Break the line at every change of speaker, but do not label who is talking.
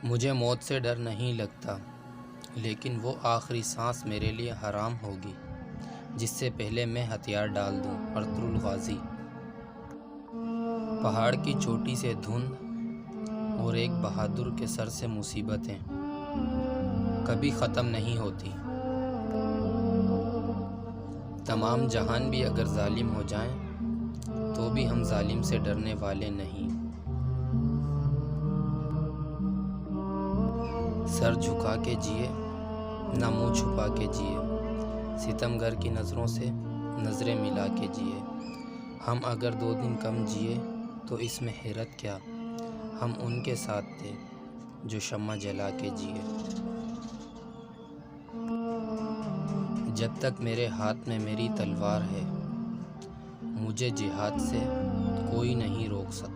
مجھے موت سے ڈر نہیں لگتا، لیکن وہ آخری سانس میرے لیے حرام ہوگی جس سے پہلے میں ہتھیار ڈال دوں۔ Ertugrul Ghazi. پہاڑ کی چوٹی سے دھند اور ایک بہادر کے سر سے مصیبتیں کبھی ختم نہیں ہوتی۔ تمام جہان بھی اگر ظالم ہو جائیں تو بھی ہم ظالم سے ڈرنے والے نہیں۔ سر جھکا کے جیے نہ منہ چھپا کے جیے، ستمگر کی نظروں سے نظریں ملا کے جیے۔ ہم اگر 2 دن کم جیے تو اس میں حیرت کیا، ہم ان کے ساتھ تھے جو شمع جلا کے جیے۔ جب تک میرے ہاتھ میں میری تلوار ہے، مجھے جہاد سے کوئی نہیں روک سکتا۔